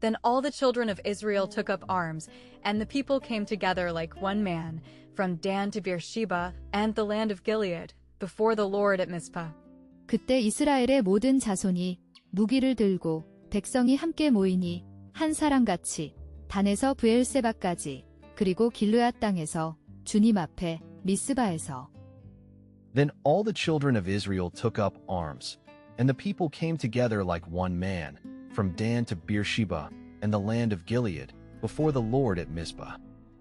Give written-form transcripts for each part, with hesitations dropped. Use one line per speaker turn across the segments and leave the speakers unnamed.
Then all the children of Israel took up arms, and the people came together like one man, from Dan to Beersheba and the land of Gilead, before the Lord at Mizpah.
그때 이스라엘의 모든 자손이 무기를 들고 백성이 함께 모이니 한 사람같이 단에서 브엘세바까지 그리고 길르앗 땅에서 주님 앞에 미스바에서.
Then all the children of Israel took up arms, and the people came together like one man, from Dan to Beersheba and the land of Gilead, before the Lord at Mizpah.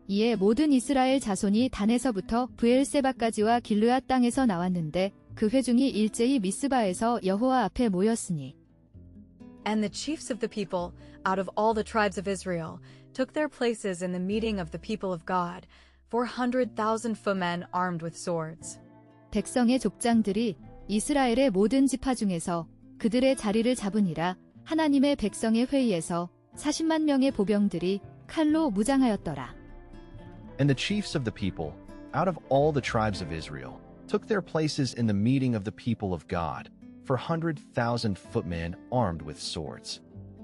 이에 모든 이스라엘 자손이 단에서부터 브엘세바까지와 길르앗 땅에서 나왔는데 그 회중이 일제히 미스바에서 여호와 앞에 모였으니.
And the chiefs of the people, out of all the tribes of Israel, took their places in the meeting of the people of God, 400,000 footmen armed with swords.
백성의 족장들이 이스라엘의 모든 지파 중에서 그들의 자리를 잡으니라. 하나님의 백성의 회의에서 40만 명의 보병들이 칼로 무장하였더라.
And the chiefs of the people, out of all the tribes of Israel, took their places in the meeting of the people of God, 400,000 footmen armed with swords.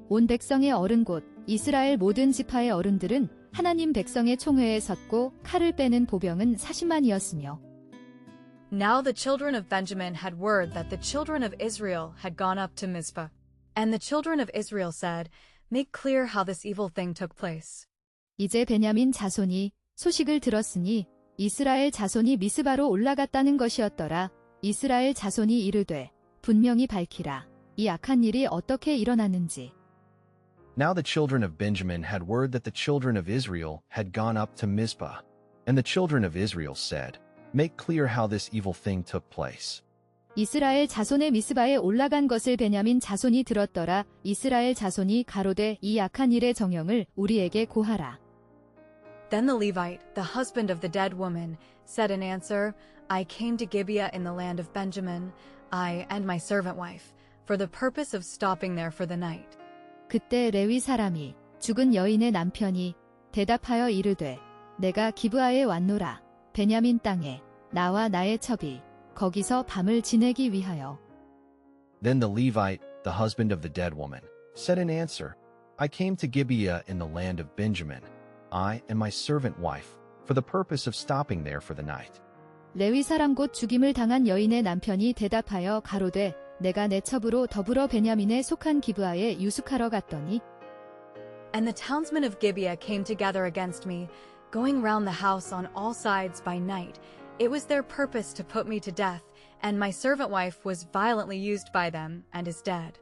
온 백성의 어른 곧 이스라엘 모든 지파의 어른들은 하나님 백성의 총회에 섰고 칼을 빼는 보병은 40만이었으며.
Now the children of Benjamin had word that the children of Israel had gone up to Mizpah. And the children of Israel said, Make clear how this evil thing took place.
이제 베냐민 자손이 소식을 들었으니 이스라엘 자손이 미스바로 올라갔다는 것이었더라. 이스라엘 자손이 이르되 분명히 밝히라. 이 악한 일이 어떻게 일어났는지.
Now the children of Benjamin had word that the children of Israel had gone up to Mizpah. And the children of Israel said, Make clear how this evil thing took place.
이스라엘 자손의 미스바에 올라간 것을 베냐민 자손이 들었더라. 이스라엘 자손이 가로되 이 악한 일의 정형을 우리에게 고하라.
Then the Levite, the husband of the dead woman, said in answer, I came to Gibeah in the land of Benjamin, I and my servant wife, for the purpose of stopping there for the night.
그때 레위 사람이 죽은 여인의 남편이 대답하여 이르되 내가 기브아에 왔노라. 베냐민 땅에 나와 나의 첩이 거기서 밤을 지내기 위하여.
Then the Levite, the husband of the dead woman, said in answer, I came to Gibeah in the land of Benjamin, I and my servant wife, for the purpose of stopping there for the night.
레위 사람 곧 죽임을 당한 여인의 남편이 대답하여 가로되 내가 내 첩으로 더불어 베냐민에 속한 기브아에 유숙하러 갔더니.
And the townsmen of Gibeah came together against me, going round the house on all sides by night. It was their purpose to put me to death, and my servant wife was violently used by them and is dead.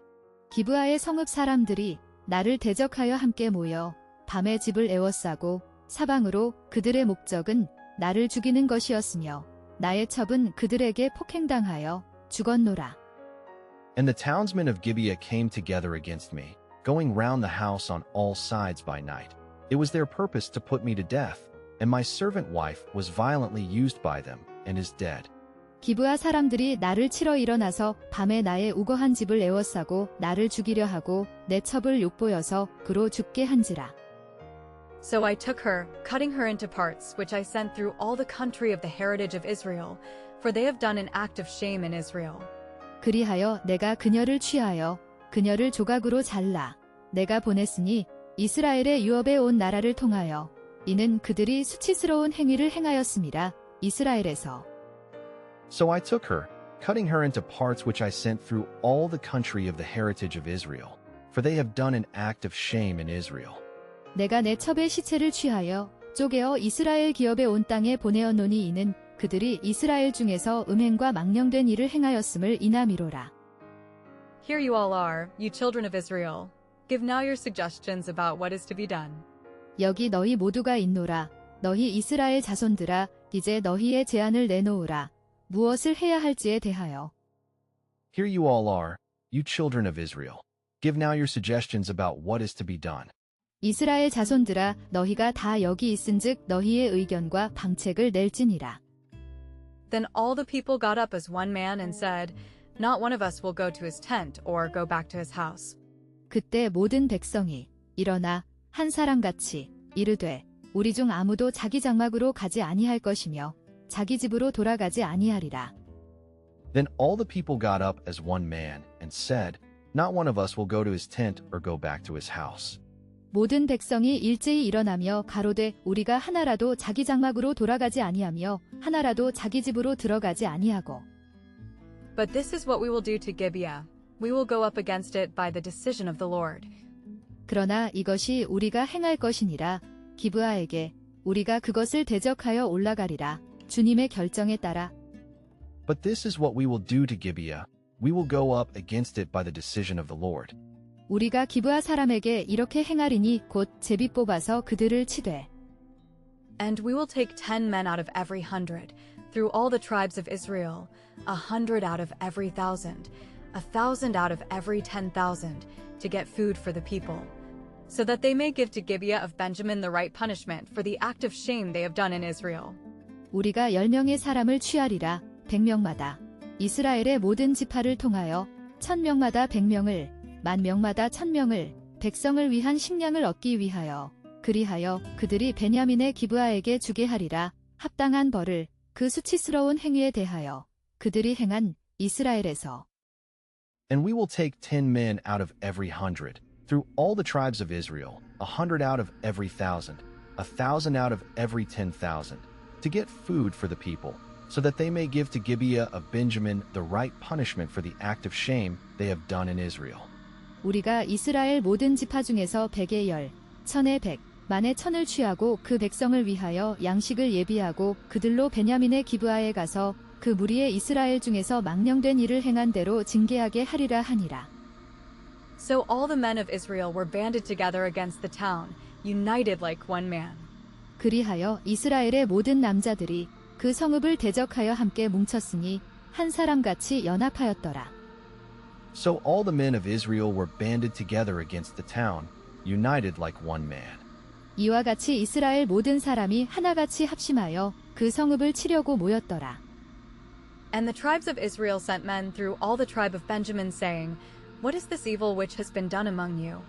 기브아의 성읍 사람들이 나를 대적하여 함께 모여 밤에 집을 에워싸고 사방으로 그들의 목적은 나를 죽이는 것이었으며 나의 첩은 그들에게 폭행당하여 죽었노라.
And the townsmen of Gibeah came together against me, going round the house on all sides by night. It was their purpose to put me to death, and my servant wife was violently used by them and is dead.
기브아 사람들이 나를 치러 일어나서 밤에 나의 우거한 집을 에워싸고 나를 죽이려 하고 내 첩을 욕보여서 그로 죽게 한지라.
So I took her, cutting her into parts, which I sent through all the country of the heritage of Israel, for they have done an act of shame in Israel.
그리하여 내가 그녀를 취하여 그녀를 조각으로 잘라 내가 보냈으니 이스라엘의 유업에 온 나라를 통하여 이는 그들이 수치스러운 행위를 행하였음이라. 이스라엘에서.
So I took her, cutting her into parts which I sent through all the country of the heritage of Israel, for they have done an act of shame in Israel.
내가 내 첩의 시체를 취하여 쪼개어 이스라엘 기업에 온 땅에 보내었노니 이는 그들이 이스라엘 중에서 음행과 망령된 일을 행하였음을 이남이로라.
Here you all are, you children of Israel. Give now your suggestions about what is to be done.
여기 너희 모두가 있노라. 너희 이스라엘 자손들아, 이제 너희의 제안을 내놓으라. 무엇을 해야 할지에 대하여.
Here you all are, you children of Israel. Give now your suggestions about what is to be done.
이스라엘 자손들아, 너희가 다 여기 있은즉 너희의 의견과 방책을 낼지니라.
Then all the people got up as one man and said, Not one of us will go to his tent or go back to his house.
그때 모든 백성이 일어나 한 사람같이 이르되 우리 중 아무도 자기 장막으로 가지 아니할 것이며 자기 집으로 돌아가지 아니하리라.
Then all the people got up as one man and said, Not one of us will go to his tent or go back to his house.
모든 백성이 일제히 일어나며 가로되 우리가 하나라도 자기 장막으로 돌아가지 아니하며 하나라도 자기 집으로 들어가지 아니하고
But this is what we will do to Gibeah. We will go up against it by the decision of the Lord.
그러나 이것이 우리가 행할 것이니라 기브아에게 우리가 그것을 대적하여 올라가리라 주님의 결정에 따라
But this is what we will do to Gibeah. We will go up against it by the decision of the Lord.
우리가 기브아 사람에게 이렇게 행하리니 곧 제비 뽑아서 그들을 치되
And we will take 10 men out of every 100, through all the tribes of Israel, 100 out of every 1,000, 1,000 out of every 10,000, to get food for the people, so that they may give to Gibeah of Benjamin the right punishment for the act of shame they have done in Israel.
우리가 10명의 사람을 취하리라 100명마다 이스라엘의 모든 지파를 통하여 1000명마다 100명을 10,000명마다 1000명을 백성을 위한 식량을 얻기 위하여 그리하여 그들이 베냐민의 기브아에게 주게 하리라 합당한 벌을 그 수치스러운 행위에 대하여 그들이 행한 이스라엘에서
And we will take 10 men out of every 100, through all the tribes of Israel, 100 out of every 1,000, 1,000 out of every 10,000, to get food for the people, so that they may give to Gibeah of Benjamin the right punishment for the act of shame they have done in Israel.
우리가 이스라엘 모든 지파 중에서 100의 10, 1000의 100, 만의 1000을 취하고 그 백성을 위하여 양식을 예비하고 그들로 베냐민의 기브아에 가서 그 무리의 이스라엘 중에서 망령된 일을 행한 대로 징계하게 하리라 하니라.
So all the men of Israel were banded together against the town, united like one man.
그리하여 이스라엘의 모든 남자들이 그 성읍을 대적하여 함께 뭉쳤으니 한 사람같이 연합하였더라.
So all the men of Israel were banded together against the town, united like one man.
이와 같이 이스라엘 모든 사람이 하나같이 합심하여 그 성읍을 치려고 모였더라.
And the tribes of Israel sent men through all the tribe of Benjamin, saying, What is this evil which has been done among you?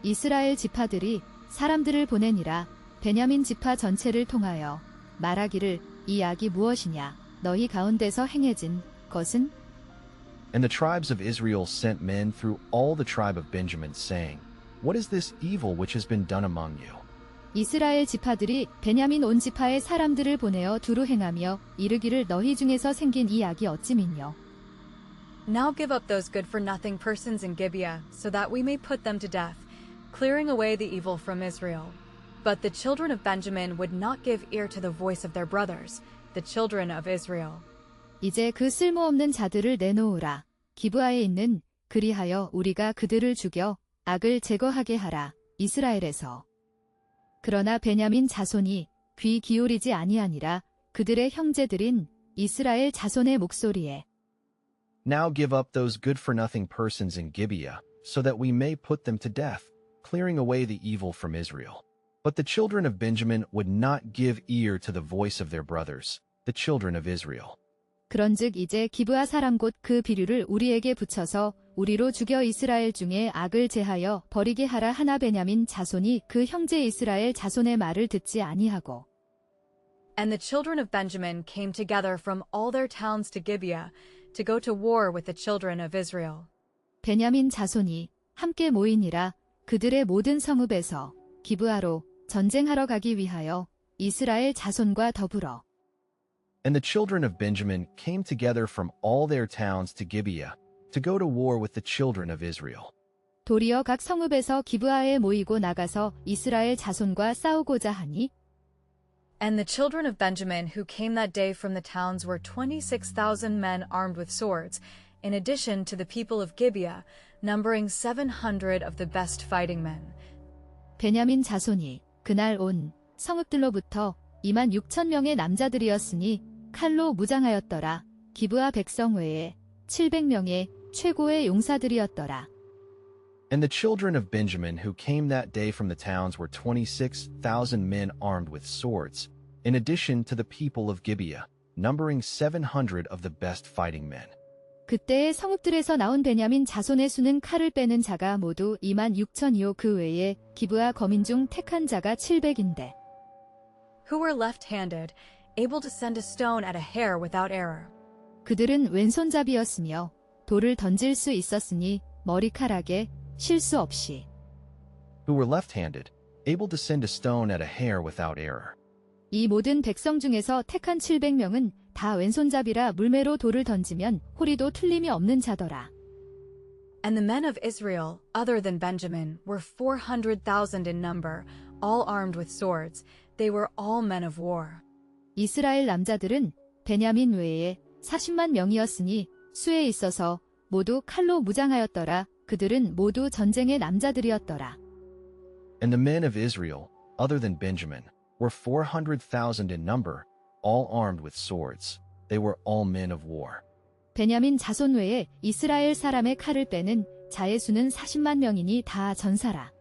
이스라엘 지파들이 사람들을 보내니라 베냐민 지파 전체를 통하여 말하기를 이 악이 무엇이냐 너희 가운데서 행해진 것은
And the tribes of Israel sent men through all the tribe of Benjamin, saying, What is this evil which has been done among you?
이스라엘 지파들이 베냐민 온 지파의 사람들을 보내어 두루 행하며 이르기를 너희 중에서 생긴 이 악이 어찌민요?
Now give up those good-for-nothing persons in Gibeah, so that we may put them to death, clearing away the evil from Israel. But the children of Benjamin would not give ear to the voice of their brothers, the children of Israel.
이제 그 쓸모없는 자들을 내놓으라. 기브아에 있는 그리하여 우리가 그들을 죽여 악을 제거하게 하라. 이스라엘에서. 그러나 베냐민 자손이 귀 기울이지 아니하니라 그들의 형제들인 이스라엘 자손의 목소리에
Now give up those good-for-nothing persons in Gibeah, so that we may put them to death, clearing away the evil from Israel. But the children of Benjamin would not give ear to the voice of their brothers, the children of Israel.
그런즉 이제 기브아 사람 곧 그 비류를 우리에게 붙여서 우리로 죽여 이스라엘 중에 악을 제하여 버리게 하라 하나 베냐민 자손이 그 형제 이스라엘 자손의 말을 듣지 아니하고
And the children of Benjamin came together from all their towns to Gibeah, to go to war with the children of Israel.
베냐민 자손이 함께 모이니라 그들의 모든 성읍에서 기브아로 전쟁하러 가기 위하여 이스라엘 자손과 더불어
And the children of Benjamin came together from all their towns to Gibeah, to go to war with the children of Israel.
도리어 각 성읍에서 기브아에 모이고 나가서 이스라엘 자손과 싸우고자 하니
And the children of Benjamin who came that day from the towns were 26,000 men armed with swords, in addition to the people of Gibeah, numbering 700 of the best fighting men.
베냐민 자손이 그날 온 성읍들로부터 26,000명의 남자들이었으니 칼로 무장하였더라. 기브아 백성 외에 700명의 최고의 용사들이었더라.
And the children of Benjamin who came that day from the towns were 26,000 men armed with swords, in addition to the people of Gibeah, numbering 700 of the best fighting men.
그때의 성읍들에서 나온 베냐민 자손의 수는 칼을 빼는 자가 모두 26,000이요 그 외에 기브아 거민 중 택한 자가 700인데
Who were left-handed, able to send a stone at a hair without error.
그들은 왼손잡이였으며 돌을 던질 수 있었으니 머리카락에 실수 없이
who were left-handed, able to send a stone at a hair without error.
이 모든 백성 중에서 택한 700명은 다 왼손잡이라 물매로 돌을 던지면 호리도 틀림이 없는 자더라.
And the men of Israel, other than Benjamin, were 400,000 in number, all armed with swords. They were all men of war.
이스라엘 남자들은 베냐민 외에 40만 명이었으니 수에 있어서 모두 칼로 무장하였더라. 그들은 모두 전쟁의 남자들이었더라.
And the men of Israel, other than Benjamin, were 400,000 in number, all armed with swords. They were all men of war.
베냐민 자손 외에 이스라엘 사람의 칼을 빼는 자의 수는 40만 명이니 다 전사라.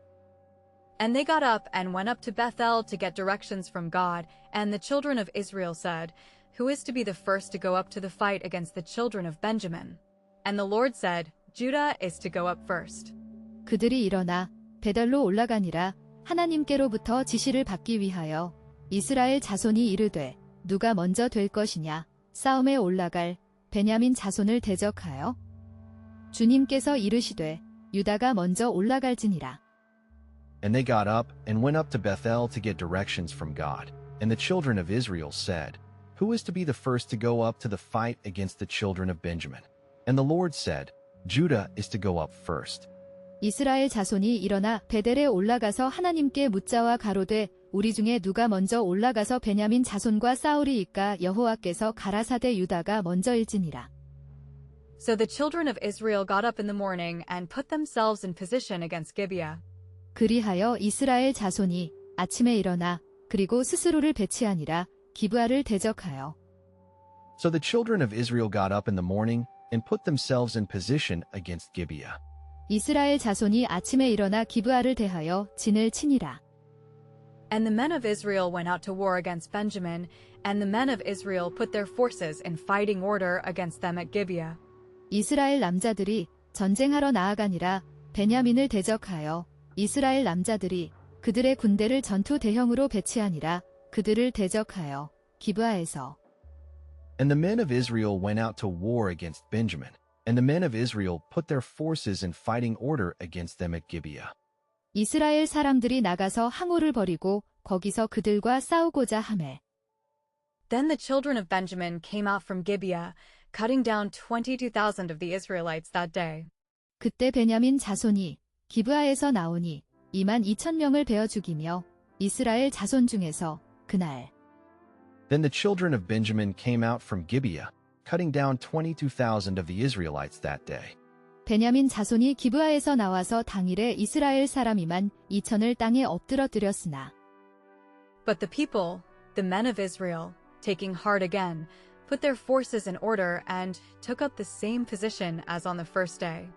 And they got up and went up to Bethel to get directions from God. And the children of Israel said, Who is to be the first to go up to the fight against the children of Benjamin? And the Lord said, Judah is to go up first.
그들이 일어나 베델로 올라가니라. 하나님께로부터 지시를 받기 위하여 이스라엘 자손이 이르되 누가 먼저 될 것이냐 싸움에 올라갈 베냐민 자손을 대적하여 주님께서 이르시되 유다가 먼저 올라갈지니라.
And they got up and went up to Bethel to get directions from God. And the children of Israel said, Who is to be the first to go up to the fight against the children of Benjamin? And the Lord said, Judah is to go up first.
이스라엘 자손이 일어나 베델에 올라가서 하나님께 묻자와 가로되 우리 중에 누가 먼저 올라가서 베냐민 자손과 싸우리이까 여호와께서 가라사대 유다가 먼저일지니라.
So the children of Israel got up in the morning and put themselves in position against Gibeah.
그리하여 이스라엘 자손이 아침에 일어나 그리고 스스로를 배치하니라 기브아를 대적하여.
So the children of Israel got up in the morning and put themselves in position against Gibeah.
이스라엘 자손이 아침에 일어나 기브아를 대하여 진을 치니라.
And the men of Israel went out to war against Benjamin, and the men of Israel put their forces in fighting order against them at Gibeah.
이스라엘 남자들이 전쟁하러 나아가니라 베냐민을 대적하여 이스라엘 남자들이 그들의 군대를 전투 대형으로 배치하니라 그들을 대적하여 기브아에서.
And the men of Israel went out to war against Benjamin, and the men of Israel put their forces in fighting order against them at Gibeah.
이스라엘 사람들이 나가서 항우를 벌이고 거기서 그들과 싸우고자 하매.
Then the children of Benjamin came out from Gibeah, cutting down 22,000 of the Israelites that day.
그때 베냐민 자손이 기브아에서 나오니 22,000명을 베어 죽이며 이스라엘 자손 중에서 그날.
Then the children of Benjamin came out from Gibeah, cutting down 22,000 of the Israelites that day.
베냐민 자손이 기브아에서 나와서 당일에 이스라엘 사람이만 2,000을 땅에 엎드러뜨렸으나.
But the people, the men of Israel, taking heart again, put their forces in order and took up the same position as on the first day.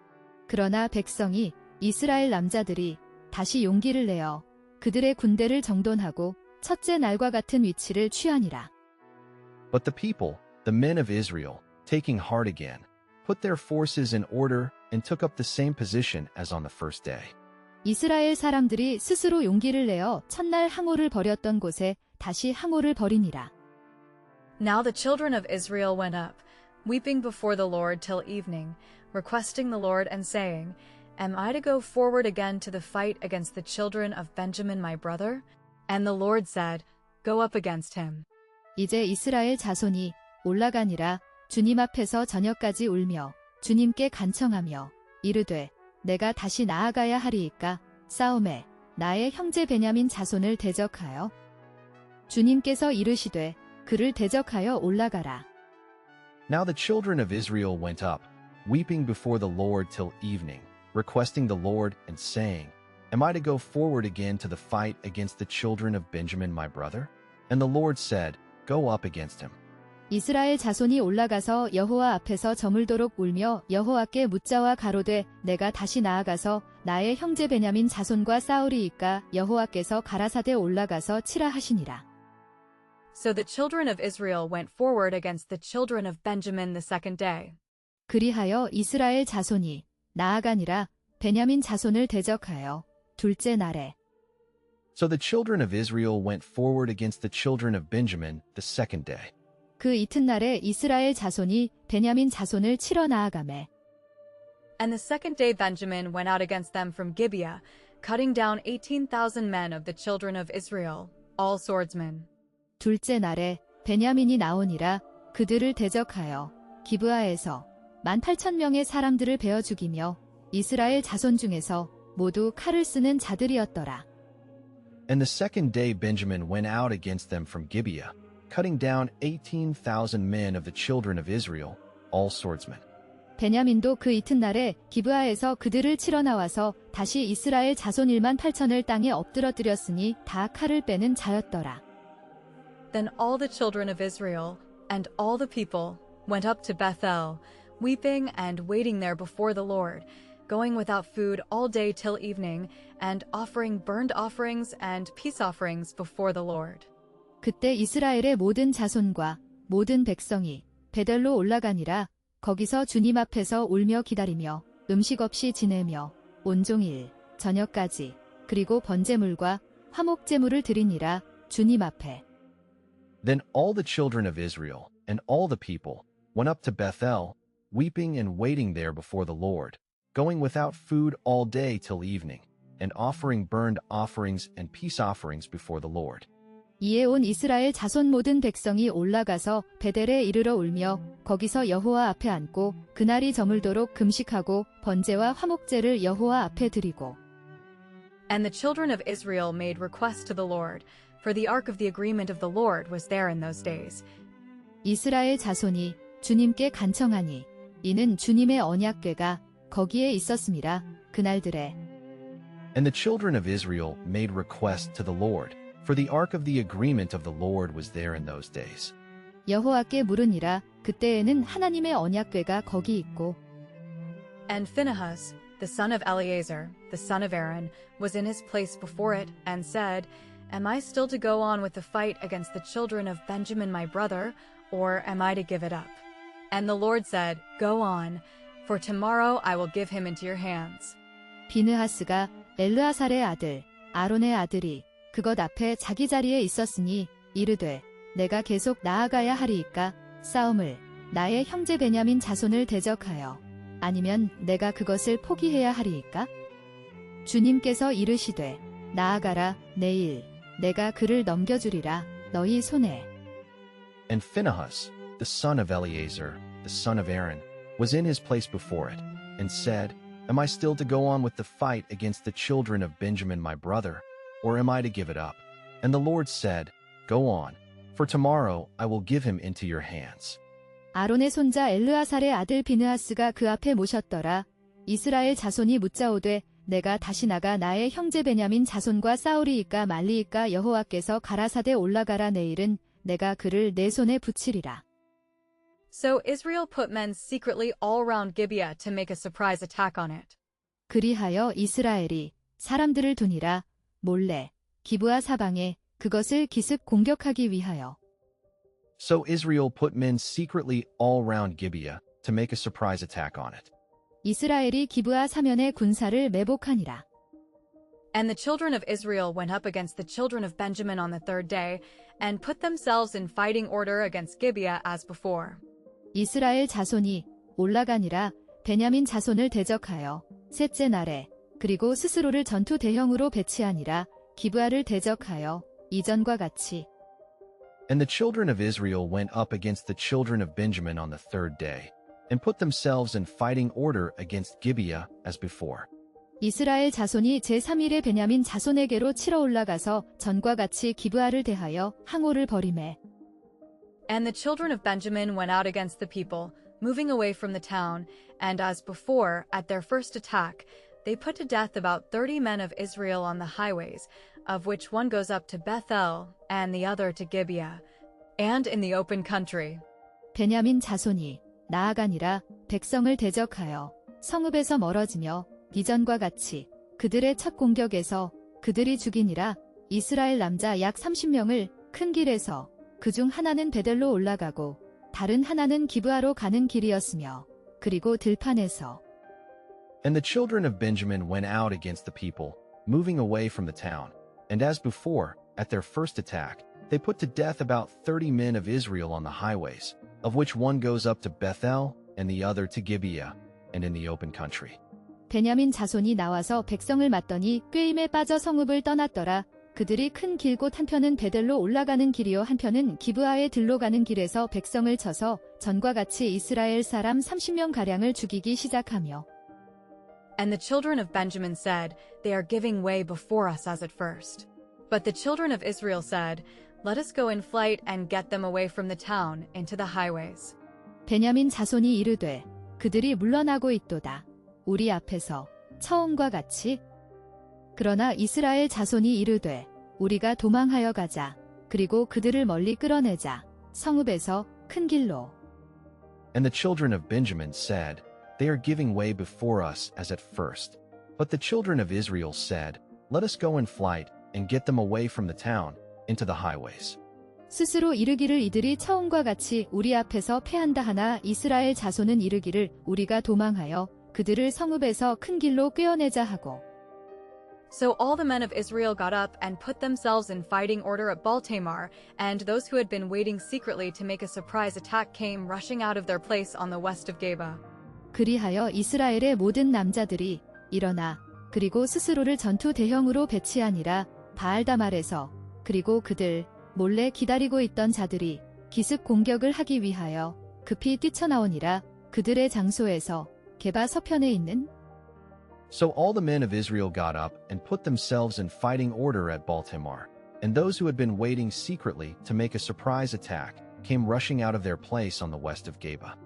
그러나 백성이 이스라엘 남자들이 다시 용기를 내어 그들의 군대를 정돈하고 첫째 날과 같은 위치를 취하니라.
But the people, the men of Israel, taking heart again, put their forces in order and took up the same position as on the first day.
이스라엘 사람들이 스스로 용기를 내어 첫날 항우를 벌였던 곳에 다시 항우를 벌이니라.
Now the children of Israel went up, weeping before the Lord till evening, requesting the Lord and saying, Am I to go forward again to the fight against the children of Benjamin my brother? And the Lord said, Go up against him.
이제 이스라엘 자손이 올라가니라 주님 앞에서 저녁까지 울며 주님께 간청하며 이르되 내가 다시 나아가야 하리이까 싸움에 나의 형제 베냐민 자손을 대적하여 주님께서 이르시되 그를 대적하여 올라가라.
Now the children of Israel went up, weeping before the Lord till evening, requesting the Lord and saying, Am I to go forward again to the fight against the children of Benjamin my brother? And the Lord said, Go up against him.
이스라엘 자손이 올라가서 여호와 앞에서 저물도록 울며 여호와께 묻자와 가로되 내가 다시 나아가서 나의 형제 베냐민 자손과 싸우리이까 여호와께서 가라사대 올라가서 치라 하시니라.
So the children of Israel went forward against the children of Benjamin the second day.
그리하여 이스라엘 자손이 나아가니라 베냐민 자손을 대적하여 둘째 날에.
So the children of Israel went forward against the children of Benjamin the second day.
그 이튿날에 이스라엘 자손이 베냐민 자손을 치러 나아가매.
And the second day Benjamin went out against them from Gibeah, cutting down 18,000 men of the children of Israel, all swordsmen.
둘째 날에 베냐민이 나오니라 그들을 대적하여 기브아에서 18,000명의 사람들을 베어 죽이며 이스라엘 자손 중에서 모두 칼을 쓰는 자들이었더라.
And the second day Benjamin went out against them from Gibeah, cutting down 18,000 men of the children of Israel, all swordsmen.
베냐민도 그 이튿날에 기브아에서 그들을 치러 나와서 다시 이스라엘 자손 18,000을 땅에 엎드러뜨렸으니 다 칼을 빼는 자였더라.
Then all the children of Israel and all the people went up to Bethel, weeping and waiting there before the Lord, going without food all day till evening, and offering burnt offerings and peace offerings before the Lord.
그때 이스라엘의 모든 자손과 모든 백성이 베델로 올라가니라. 거기서 주님 앞에서 울며 기다리며 음식 없이 지내며 온종일 저녁까지 그리고 번제물과 화목제물을 드리니라 주님 앞에.
Then all the children of Israel and all the people went up to Bethel, weeping and waiting there before the Lord, going without food all day till evening, and offering burnt offerings and peace offerings before the Lord.
이에 온 이스라엘 자손 모든 백성이 올라가서 베델에 이르러 울며 거기서 여호와 앞에 앉고 그날이 저물도록 금식하고 번제와 화목제를 여호와 앞에 드리고.
And the children of Israel made request to the Lord, for the ark of the agreement of the Lord was there in those days.
이스라엘 자손이 주님께 간청하니 이는 주님의 언약궤가 거기에 있었음이라 그날들에.
And the children of Israel made request to the Lord, for the ark of the agreement of the Lord was there in those days.
여호와께 물으니라 그때에는 하나님의 언약궤가 거기 있고.
And Phinehas, the son of Eleazar, the son of Aaron, was in his place before it, and said, Am I still to go on with the fight against the children of Benjamin my brother, or am I to give it up? And the Lord said, Go on, for tomorrow I will give him into your hands.
비느하스가 엘르아살의 아들 아론의 아들이 그것 앞에 자기 자리에 있었으니 이르되 내가 계속 나아가야 하리이까 싸움을 나의 형제 베냐민 자손을 대적하여 아니면 내가 그것을 포기해야 하리이까? 주님께서 이르시되 나아가라 내일 내가 그를 넘겨주리라 너희 손에.
And Phinehas, the son of Eleazar, the son of Aaron, was in his place before it, and said, Am I still to go on with the fight against the children of Benjamin my brother, or am I to give it up? And the Lord said, Go on, for tomorrow I will give him into your hands.
아론의 손자 엘르아살의 아들 비느하스가 그 앞에 모셨더라. 이스라엘 자손이 묻자오되 내가 다시 나가 나의 형제 베냐민 자손과 싸우리이까 말리이까 여호와께서 가라사대 올라가라 내일은 내가 그를 내 손에 붙이리라.
So Israel put men secretly all round Gibeah to make a surprise attack on it.
그리하여 이스라엘이 사람들을 두니라 몰래 기브아 사방에 그것을 기습 공격하기 위하여.
So Israel put men secretly all round Gibeah to make a surprise attack on it.
이스라엘이 기브아 사면에 군사를 매복하니라.
And the children of Israel went up against the children of Benjamin on the third day, and put themselves in fighting order against Gibeah as before.
이스라엘 자손이 올라가니라 베냐민 자손을 대적하여 셋째 날에 그리고 스스로를 전투 대형으로 배치하니라 기브아를 대적하여 이전과 같이.
And the children of Israel went up against the children of Benjamin on the third day, and put themselves in fighting order against Gibeah as before.
이스라엘 자손이 제3일에 베냐민 자손에게로 치러 올라가서 전과 같이 기브아를 대하여 항오를 벌이매.
And the children of Benjamin went out against the people, moving away from the town, and as before, at their first attack, they put to death about 30 men of Israel on the highways, of which one goes up to Bethel, and the other to Gibeah, and in the open country.
베냐민 자손이 나아가니라 백성을 대적하여 성읍에서 멀어지며 이전과 같이 그들의 첫 공격에서 그들이 죽이니라 이스라엘 남자 약 30명을 큰 길에서 그중 하나는 베델로 올라가고 다른 하나는 기브아로 가는 길이었으며 그리고 들판에서.
And the children of Benjamin went out against the people, moving away from the town. And as before, at their first attack, they put to death about 30 men of Israel on the highways, of which one goes up to Bethel and the other to Gibeah, and in the open country.
베냐민 자손이 나와서 백성을 맞더니 꾀임에 빠져 성읍을 떠났더라. 그들이 큰 길곳 한편은 베델로 올라가는 길이요 한편은 기브아에 들로 가는 길에서 백성을 쳐서 전과 같이 이스라엘 사람 30명가량을 죽이기 시작하며
And the children of Benjamin said, They are giving way before us as at first. But the children of Israel said, Let us go in flight and get them away from the town into the highways.
베냐민 자손이 이르되 그들이 물러나고 있도다. 우리 앞에서 처음과 같이. 그러나 이스라엘 자손이 이르되 우리가 도망하여 가자. 그리고 그들을 멀리 끌어내자. 성읍에서 큰 길로.
And the children of Benjamin said, They are giving way before us as at first. But the children of Israel said, Let us go in flight and get them away from the town into the highways.
스스로 이르기를 이들이 처음과 같이 우리 앞에서 패한다 하나 이스라엘 자손은 이르기를 우리가 도망하여 그들을 성읍에서 큰 길로 꿰어내자 하고.
So all the men of Israel got up and put themselves in fighting order at Baal-Tamar, and those who had been waiting secretly to make a surprise attack came rushing out of their place on the west of Geba.
그리하여 이스라엘의 모든 남자들이 일어나 그리고 스스로를 전투 대형으로 배치하니라. 바알다말에서 그리고 그들 몰래 기다리고 있던 자들이 기습 공격을 하기 위하여 급히 뛰쳐나오니라. 그들의 장소에서 게바 서편에 있는
So all the men of Israel got up and put themselves in fighting order at Baal-Tamar, and those who had been waiting secretly to make a surprise attack came rushing out of their place on the west of Geba.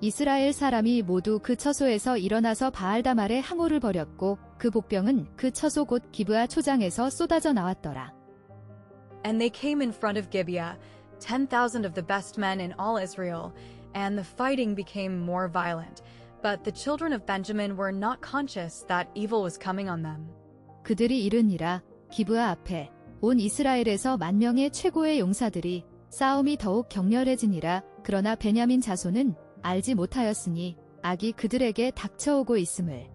이스라엘 사람이 모두 그 처소에서 일어나서 바알다말에 항오를 벌였고 그 복병은 그 처소 곧 기브아 초장에서 쏟아져 나왔더라.
And they came in front of Gibeah, 10,000 of the best men in all Israel, and the fighting became more violent. But the children of Benjamin were not conscious that evil was coming on them.
그들이 이르니라. 기브아 앞에 온 이스라엘에서 10,000명의 최고의 용사들이 싸움이 더욱 격렬해지니라. 그러나 베냐민 자손은 알지 못하였으니 악이 그들에게 닥쳐오고 있음을.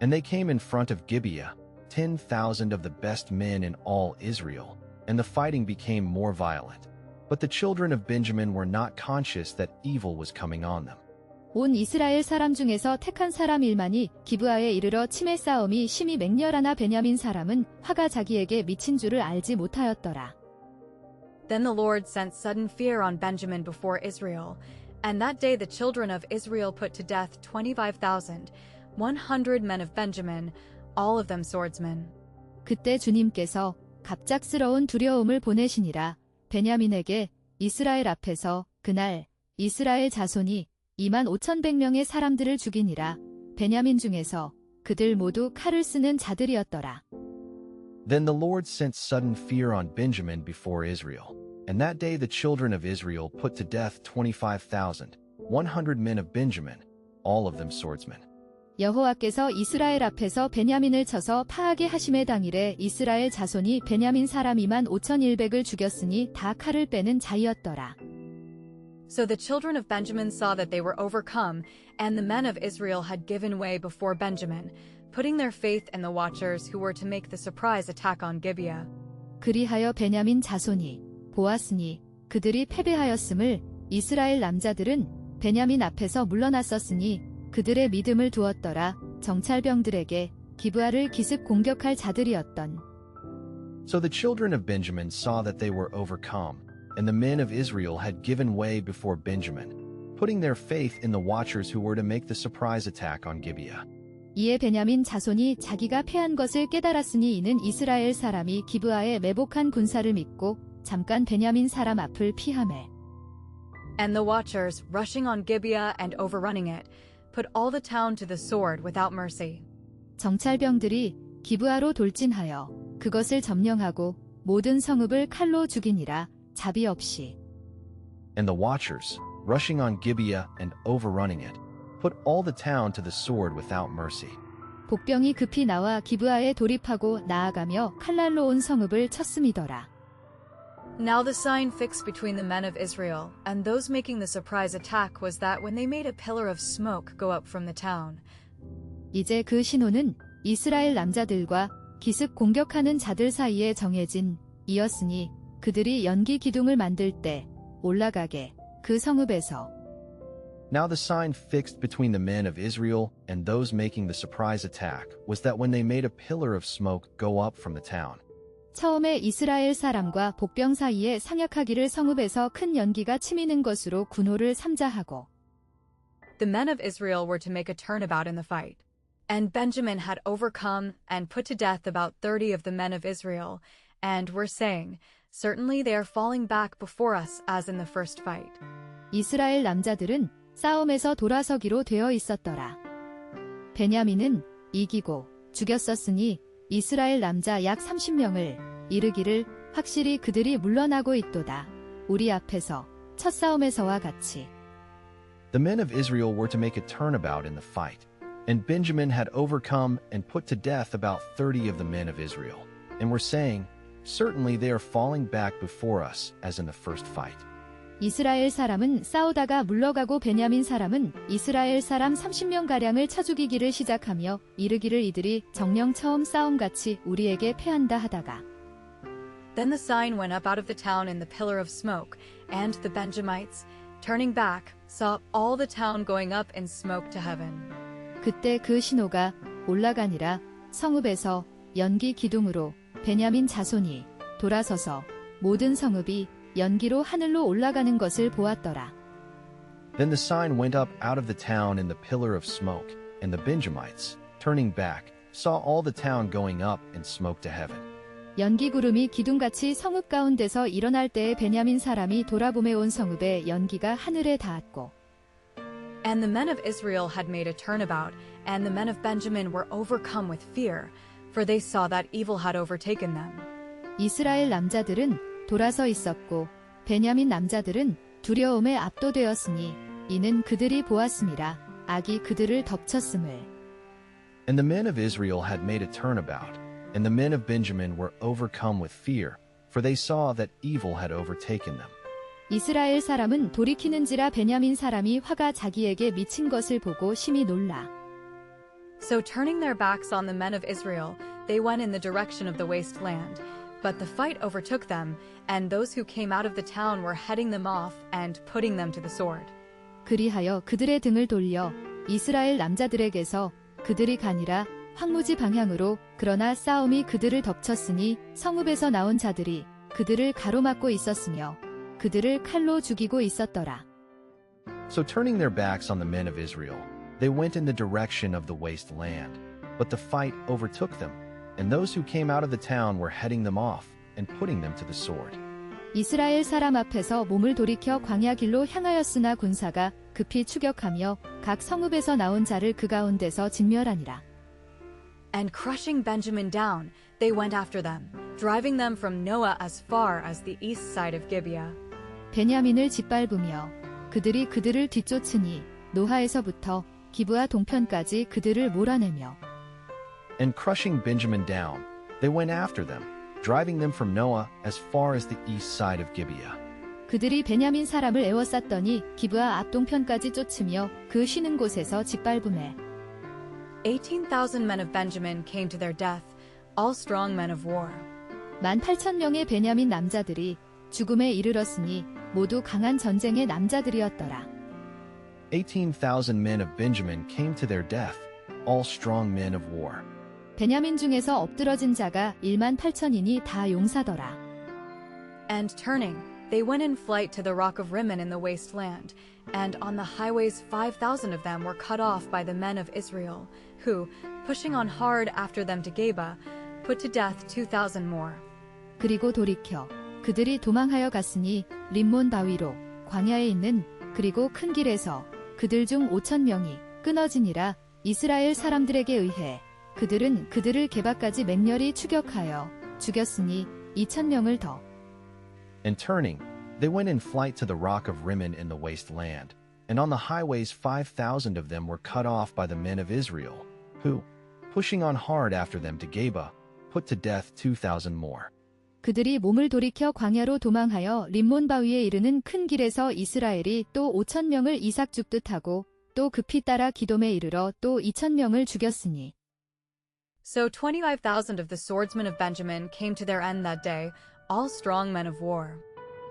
And they came in front of Gibeah, 10,000 of the best men in all Israel, and the fighting became more violent. But the children of Benjamin were not conscious that evil was coming on them.
온 이스라엘 사람 중에서 택한 사람 1만이 기브아에 이르러 치매 싸움이 심히 맹렬하나 베냐민 사람은 화가 자기에게 미친 줄을 알지 못하였더라.
Then the Lord sent sudden fear on Benjamin before Israel, and that day the children of Israel put to death 25,000, 100 men of Benjamin, all of them swordsmen.
그때 주님께서 갑작스러운 두려움을 보내시니라. 베냐민에게 이스라엘 앞에서 그날 이스라엘 자손이 25,100명의 사람들을 죽이니라. 베냐민 중에서 그들 모두 칼을 쓰는 자들이었더라.
Then the Lord sent sudden fear on Benjamin before Israel, and that day the children of Israel put to death 25,000, 100 men of Benjamin, all of them swordsmen.
여호와께서 이스라엘 앞에서 베냐민을 쳐서 파하게 하심의 당일에 이스라엘 자손이 베냐민 사람 25,100을 죽였으니 다 칼을 빼는 자이었더라.
So the children of Benjamin saw that they were overcome, and the men of Israel had given way before Benjamin, putting their faith in the watchers who were to make the surprise attack on Gibeah.
그리하여 베냐민 자손이 보았으니 그들이 패배하였음을 이스라엘 남자들은 베냐민 앞에서 물러났었으니 그들의 믿음을 두었더라. 정찰병들에게 기브아를 기습 공격할 자들이었던.
So the children of Benjamin saw that they were overcome, and the men of Israel had given way before Benjamin, putting their faith in the watchers who were to make the surprise attack on Gibeah.
이에 베냐민 자손이 자기가 패한 것을 깨달았으니 이는 이스라엘 사람이 기브아에 매복한 군사를 믿고 잠깐 베냐민 사람 앞을 피하매.
And the watchers, rushing on Gibeah and overrunning it, put all the town to the sword without mercy.
정찰병들이 기브아로 돌진하여 그것을 점령하고 모든 성읍을 칼로 죽이니라. 자비 없이.
And the watchers, rushing on Gibeah and overrunning it, put all the town to the sword without mercy.
복병이 급히 나와 기브아에 돌입하고 나아가며 칼날로 온 성읍을 쳤음이더라.
Now the sign fixed between the men of Israel and those making the surprise attack was that when they made a pillar of smoke go up from the town.
이제 그 신호는 이스라엘 남자들과 기습 공격하는 자들 사이에 정해진 이었으니 그들이 연기 기둥을 만들 때 올라가게 그 성읍에서.
Now the sign fixed between the men of Israel and those making the surprise attack was that when they made a pillar of smoke go up from the town.
처음에 이스라엘 사람과 복병 사이에 상약하기를 성읍에서 큰 연기가 치미는 것으로 군호를 삼자하고
The men of Israel were to make a turnabout in the fight. And Benjamin had overcome and put to death about 30 of the men of Israel, and were saying, Certainly they are falling back before us as in the first fight.
이스라엘 남자들은 싸움에서 돌아서기로 되어 있었더라. 베냐민은 이기고 죽였었으니 이스라엘 남자 약 30명을 이르기를 확실히 그들이 물러나고 있도다. 우리 앞에서 첫 싸움에서와 같이.
The men of Israel were to make a turnabout in the fight, and Benjamin had overcome and put to death about 30 of the men of Israel, and were saying, Certainly they are falling back before us as in the first fight.
이스라엘 사람은 싸우다가 물러가고 베냐민 사람은 이스라엘 사람 30명가량을 쳐 죽이기를 시작하며 이르기를 이들이 정녕 처음 싸움같이 우리에게 패한다 하다가
Then the sign went up out of the town in the pillar of smoke, and the Benjamites, turning back, saw all the town going up in smoke to heaven.
그때 그 신호가 올라가니라 성읍에서 연기 기둥으로 베냐민 자손이 돌아서서 모든 성읍이 연기로 하늘로 올라가는 것을 보았더라.
Then the sign went up out of the town in the pillar of smoke, and the Benjamites, turning back, saw all the town going up in smoke to heaven.
연기 구름이 기둥같이 성읍 가운데서 일어날 때에 베냐민 사람이 돌아보매 온 성읍에 연기가 하늘에 닿았고
And the men of Israel had made a turnabout, and the men of Benjamin were overcome with fear, for they saw that evil had overtaken them.
이스라엘 남자들은 돌아서 있었고 베냐민 남자들은 두려움에 압도되었으니 이는 그들이 보았음이라 악이 그들을 덮쳤음을.
And the men of Israel had made a turnabout, and the men of Benjamin were overcome with fear, for they saw that evil had overtaken them.
이스라엘 사람은 돌이키는지라 베냐민 사람이 화가 자기에게 미친 것을 보고 심히 놀라.
So turning their backs on the men of Israel, they went in the direction of the wasteland. But the fight overtook them, and those who came out of the town were heading them off and putting them to the sword.
그리하여 그들의 등을 돌려 이스라엘 남자들에게서 그들이 가니라 황무지 방향으로 그러나 싸움이 그들을 덮쳤으니 성읍에서 나온 자들이 그들을 가로막고 있었으며 그들을 칼로 죽이고 있었더라.
So turning their backs on the men of Israel, they went in the direction of the wasteland. But the fight overtook them, and those who came out of the town were heading them off and putting them to the sword.
이스라엘 사람 앞에서 몸을 돌이켜 광야 길로 향하였으나 군사가 급히 추격하며 각 성읍에서 나온 자를 그 가운데서 진멸하니라.
And crushing Benjamin down, they went after them, driving them from Noah as far as the east side of Gibeah.
베냐민을 짓밟으며 그들이 그들을 뒤쫓으니 노하에서부터 기브아 동편까지 그들을 몰아내며
And crushing Benjamin down, they went after them, driving them from Noah as far as the east side of Gibeah.
그들이 베냐민 사람을 에워쌌더니 기브아 앞동편까지 쫓으며 그 쉬는 곳에서 짓밟음에
18,000 men of Benjamin came to their death, all strong men of war.
18,000명의 베냐민 남자들이 죽음에 이르렀으니 모두 강한 전쟁의 남자들이었더라.
18,000 men of Benjamin came to their death, all strong men of war.
베냐민 중에서 엎드러진 자가 18,000이니 다 용사더라.
And turning, they went in flight to the rock of Rimmon in the wasteland, and on the highways 5,000 of them were cut off by the men of Israel, who, pushing on hard after them to Geba, put to death 2,000 more.
그리고 돌이켜 그들이 도망하여 갔으니 림몬 바위로 광야에 있는 그리고 큰 길에서 그들 중 5,000명이 끊어지니라. 이스라엘 사람들에게 의해 그들은 그들을 게바까지 맹렬히 추격하여 죽였으니 2,000명을 더.
And turning, they went in flight to the rock of Rimmon in the wasteland, and on the highways 5,000 of them were cut off by the men of Israel, who, pushing on hard after them to Geba, put to death 2,000 more.
그들이 몸을 돌이켜 광야로 도망하여 림몬 바위에 이르는 큰 길에서 이스라엘이 또 5,000명을 이삭 죽듯 하고 또 급히 따라 기돔에 이르러 또 2,000명을 죽였으니.
So 25,000 of the swordsmen of Benjamin came to their end that day, all strong men of war.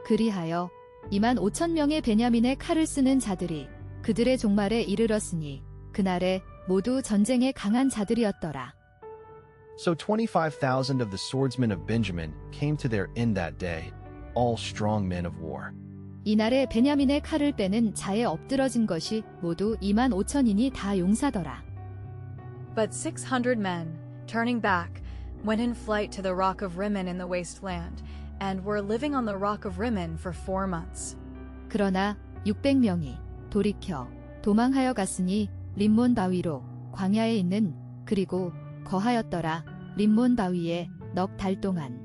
그리하여 25,000명의 베냐민의 칼을 쓰는 자들이 그들의 종말에 이르렀으니 그날에 모두 전쟁에 강한 자들이었더라.
So 25,000 of the swordsmen of Benjamin came to their end that day, all strong men of war.
이날에 베냐민의 칼을 빼는 자에 엎드러진 것이 모두 25,000인이 다 용사더라.
But 600 men, turning back, went in flight to the rock of Rimmon in the wasteland, and were living on the rock of Rimmon for 4 months.
그러나 600명이 돌이켜 도망하여 갔으니 림몬 바위로 광야에 있는 그리고 거하였더라. 림몬 바위에 넉 달 동안.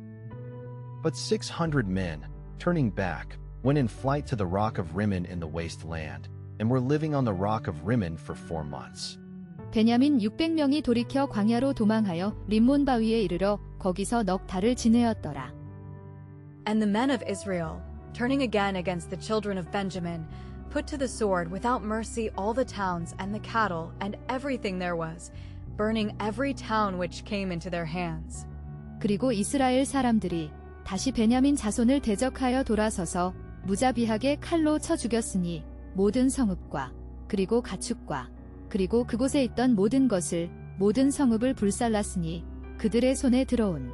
But 600 men, turning back, went in flight to the rock of Rimmon in the wasteland, and were living on the rock of Rimmon for 4 months.
베냐민 600명이 돌이켜 광야로 도망하여 림몬 바위에 이르러 거기서 넉 달을 지내었더라.
And the men of Israel, turning again against the children of Benjamin, put to the sword without mercy all the towns and the cattle and everything there was, burning every town which came into their hands.
그리고 이스라엘 사람들이 다시 베냐민 자손을 대적하여 돌아서서 무자비하게 칼로 쳐 죽였으니 모든 성읍과 그리고 가축과 그리고 그곳에 있던 모든 것을 모든 성읍을 불살랐으니 그들의 손에 들어온.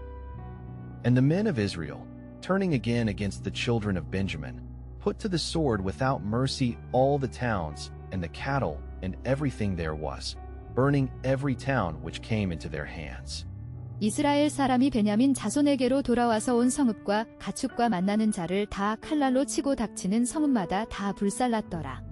And the men of Israel, turning again against the children of Benjamin, put to the sword without mercy all the towns and the cattle and everything there was, burning every town which came into their hands.
이스라엘 사람이 베냐민 자손에게로 돌아와서 온 성읍과 가축과 만나는 자를 다 칼날로 치고 닥치는 성읍마다 다 불살랐더라.